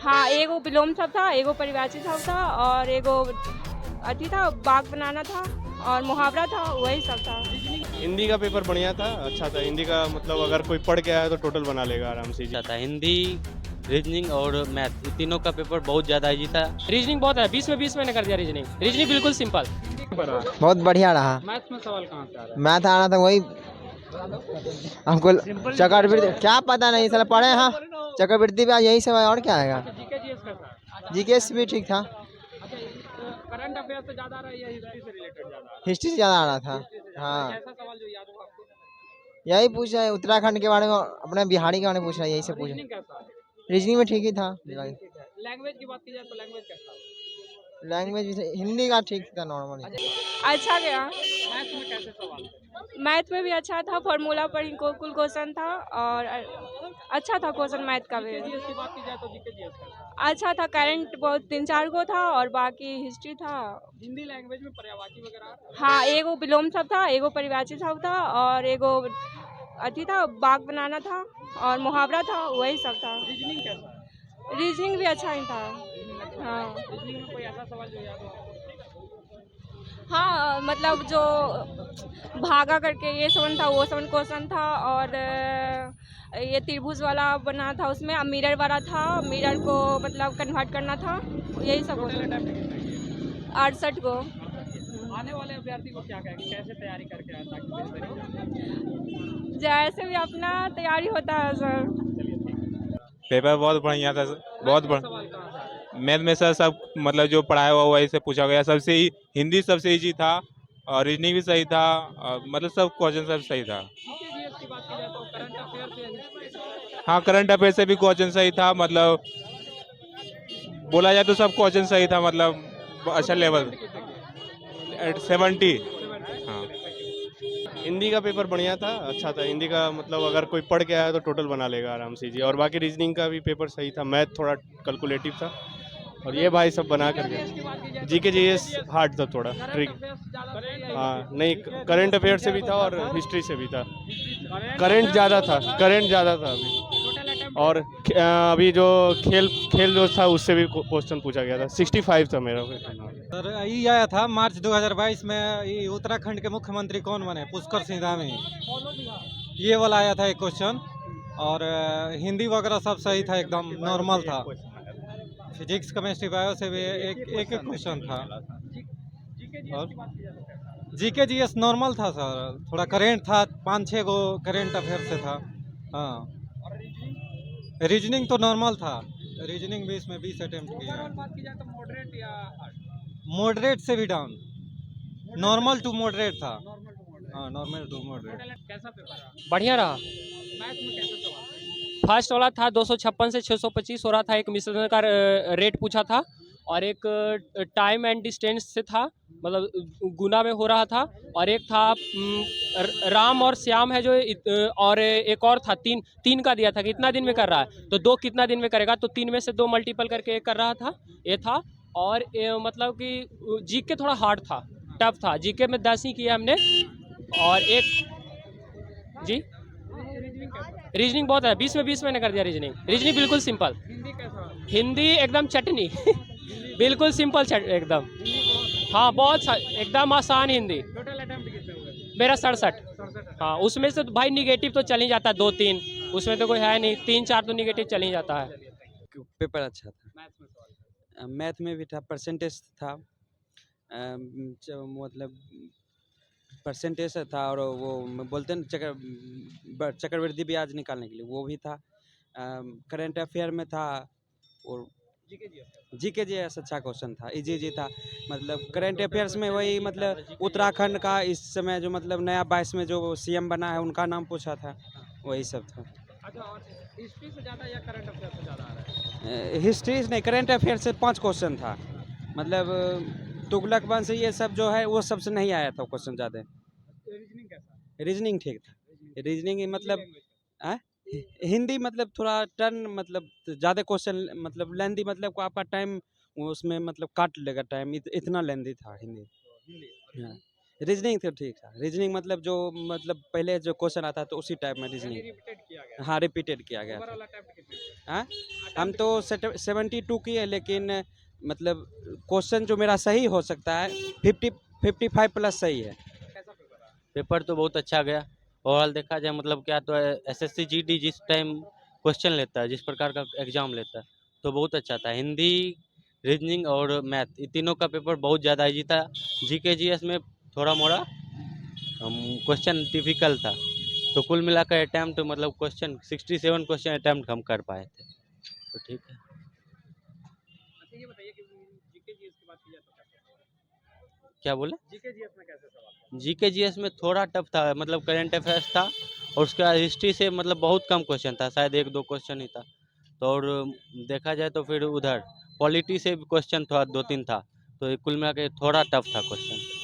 हाँ, एगो विलोम शब्द था, एगो परिवाची शब्द था और एगो अथी था, बाग बनाना था और मुहावरा था, वही सब था। हिंदी का पेपर बढ़िया था, अच्छा था। हिंदी का मतलब अगर कोई पढ़ के आया तो टोटल बना लेगा आराम से। अच्छा था। हिंदी, रीजनिंग और मैथ, ये तीनों का पेपर बहुत ज़्यादा इजी था। रीजनिंग बहुत है, 20 में 20 मैंने कर दिया रीजनिंग। रीजनिंग बिल्कुल सिंपल। बहुत बढ़िया रहा। मैथ में सवाल कहाँ से आ रहा मैथ आना था वही हमको चक्रवृद्धि क्या पता नहीं साला पढ़े हाँ चक्रवृद्धि पे यही सब है और क्या आएगा। है? जीके जीएस कैसा है? जीकेएस भी ठीक था। अच्छा, करंट अफेयर से ज्यादा आ रहा है या हिस्ट्री से रिलेटेड ज्यादा आ रहा है? हिस्ट्री से ज़्यादा आ रहा था। हाँ ऐसा सवाल जो याद हो आपको? यही पूछ रहा है उत्तराखंड के बारे में अपने बिहारी के बारे में पूछ रहा है यही सब पूछ रीजनिंग कैसा है? रीजनिंग में ठीक ही था। लैंग्वेज की बात की जाए तो लैंग्वेज कैसा है? लैंग्वेज हिंदी का ठीक था नॉर्मल। अच्छा गया। मैथ में कैसे सवाल थे? मैथ में भी अच्छा था, फार्मूला पर ही कुल क्वेश्चन था और अच्छा था क्वेश्चन मैथ का भी। जीएस की बात की जाए तो जीके जीएस कैसा है? अच्छा था, करंट बहुत 3-4 गो था और बाकी हिस्ट्री था। हिंदी लैंग्वेज में पर्यायवाची वगैरह आ रहा है? हाँ, एगो विलोम शब्द था, एगो परिवाची शब्द था और एगो अथी था, बाग बनाना था और मुहावरा था, वही सब था। रीजनिंग कैसा है? रीजनिंग भी अच्छा ही था। हाँ रीजनिंग में कोई ऐसा सवाल जो याद हो आपको? हाँ, मतलब जो भागा करके ये सेवन था, वो सेवन क्वेश्चन था और ये त्रिभुज वाला बना था, उसमें अब मिरर वाला था, मिरर को मतलब कन्वर्ट करना था, यही सब टोटल क्वेश्चन अटेम्प्ट कितने किए? 68 को। आने वाले अभ्यर्थी को क्या कहेंगे, कैसे तैयारी करके आए ताकि बेहतरी हो? जैसे भी अपना तैयारी होता है सर। पेपर बहुत बढ़िया था, बहुत बढ़िया। सवाल कहाँ से आ रहे हैं? मैथ में सर सब मतलब जो पढ़ाया हुआ वही से पूछा गया, सबसे ही हिंदी सबसे इजी था और रीजनिंग भी सही था और मतलब सब क्वेश्चन सब सही था। जीके जीएस की बात की जाए तो करंट अफेयर से हिस्ट्री से? हाँ, करंट अफेयर से भी क्वेश्चन सही था, मतलब बोला जाए तो सब क्वेश्चन सही था, मतलब अच्छा लेवल 70। हाँ, हिंदी का पेपर बढ़िया था, अच्छा था। हिंदी का मतलब अगर कोई पढ़ के आया तो टोटल बना लेगा आराम से जी। और बाकी रीजनिंग का भी पेपर सही था, मैथ थोड़ा कैलकुलेटिव था और ये भाई सब बना करके। जीके जीएस हार्ड था थोड़ा, ट्रिक। हाँ नहीं, करंट अफेयर से भी था और हिस्ट्री से भी था। करंट ज़्यादा था, करंट ज़्यादा था अभी। और अभी जो खेल खेल जो था उससे भी क्वेश्चन पूछा गया था। 65 था मेरा। सर ये आया था मार्च 2022 में, ये उत्तराखंड के मुख्यमंत्री कौन बने, पुष्कर सिंह धामी, ये वाला आया था एक क्वेश्चन। और हिंदी वगैरह सब सही था, एकदम नॉर्मल था। फिजिक्स केमिस्ट्री बायो से भी एक क्वेश्चन था। और जीके जीएस नॉर्मल था सर, थोड़ा करेंट था, 5-6 गो करेंट अफेयर से था। हाँ, रीजनिंग तो नॉर्मल था, रीजनिंग भी इसमें 20 अटेम्प्ट किया है। बात की जाए तो मॉडरेट या हार्ड? मॉडरेट से भी डाउन, नॉर्मल टू मॉडरेट था। Normal to moderate. हाँ, नॉर्मल टू मॉडरेट। कैसा पेपर रहा? बढ़िया रहा। मैथ में कैसे सवाल थे? फर्स्ट वाला था 256 से 625 हो रहा था, एक मिश्रण का रेट पूछा था और एक टाइम एंड डिस्टेंस से था, मतलब गुना में हो रहा था। और एक था राम और श्याम है जो और एक और था तीन का दिया था कि इतना दिन में कर रहा है तो 2 कितना दिन में करेगा, तो 3 में से 2 मल्टीपल करके एक कर रहा था, ये था। और मतलब कि जीके थोड़ा हार्ड था, टफ था, जीके में 10 ही किया हमने। और एक जी रीजनिंग बहुत है, 20 में 20 मैंने कर दिया रीजनिंग। रीजनिंग बिल्कुल सिंपल। हिंदी कैसा? हिंदी एकदम चटनी बिल्कुल सिंपल एकदम। हाँ बहुत एकदम आसान हिंदी। टोटल अटेम्प्ट कितने हुए? मेरा 67। 67। हाँ, उसमें से तो भाई निगेटिव तो चल ही जाता है 2-3, उसमें तो कोई है नहीं, 3-4 तो निगेटिव चल ही जाता है। पेपर अच्छा था। मैथ में सवाल? मैथ में भी था, परसेंटेज था, मतलब परसेंटेज था और वो बोलते हैं चक्रवृद्धि ब्याज निकालने के लिए वो भी था। करंट अफेयर में था और जीके जीएस अच्छा क्वेश्चन था, इजी था। मतलब करंट अफेयर्स में वही मतलब उत्तराखंड का इस समय जो मतलब नया 22 में जो सीएम बना है उनका नाम पूछा था, वही सब था। अच्छा, और हिस्ट्री से ज़्यादा या करंट अफेयर से ज़्यादा आ रहा है? हिस्ट्री नहीं, करंट अफेयर से 5 क्वेश्चन था, मतलब तुगलक वंश ये सब जो है वो सबसे नहीं आया था क्वेश्चन ज़्यादा। रीजनिंग कैसा? रीजनिंग ठीक था। रीजनिंग मतलब हिंदी मतलब थोड़ा टर्न मतलब ज़्यादा क्वेश्चन मतलब लेंदी, मतलब को आपका टाइम उसमें मतलब काट लेगा टाइम, इतना लेंदी था हिंदी। हाँ, रीजनिंग तो ठीक था। रीजनिंग मतलब जो मतलब पहले जो क्वेश्चन आता है तो उसी टाइप में रीजनिंग हाँ रिपीटेड किया गया था। हाँ हम तो 72 किए, लेकिन मतलब क्वेश्चन जो मेरा सही हो सकता है 55 प्लस सही है। पेपर तो बहुत अच्छा गया। ओवरऑल देखा जाए मतलब क्या तो एसएससी जीडी जिस टाइम क्वेश्चन लेता है, जिस प्रकार का एग्जाम लेता है, तो बहुत अच्छा था। हिंदी, रीजनिंग और मैथ, ये तीनों का पेपर बहुत ज़्यादा इजी था। जीके जीएस में थोड़ा मोड़ा क्वेश्चन डिफिकल्ट था। तो कुल मिलाकर अटैम्प्ट मतलब क्वेश्चन 67 क्वेश्चन अटैम्प्ट हम कर पाए थे, तो ठीक है। अच्छा ये बताइए कि जीके जीएस की बात की जाए तो कैसा क्या बोले? जीके जीएस में कैसे सवाल? जीके जीएस में थोड़ा टफ था, मतलब करंट अफेयर्स था और उसके बाद हिस्ट्री से मतलब बहुत कम क्वेश्चन था, शायद 1-2 क्वेश्चन ही था। तो और देखा जाए तो फिर उधर पॉलिटी से भी क्वेश्चन थोड़ा 2-3 था, तो कुल मिला के थोड़ा टफ था क्वेश्चन।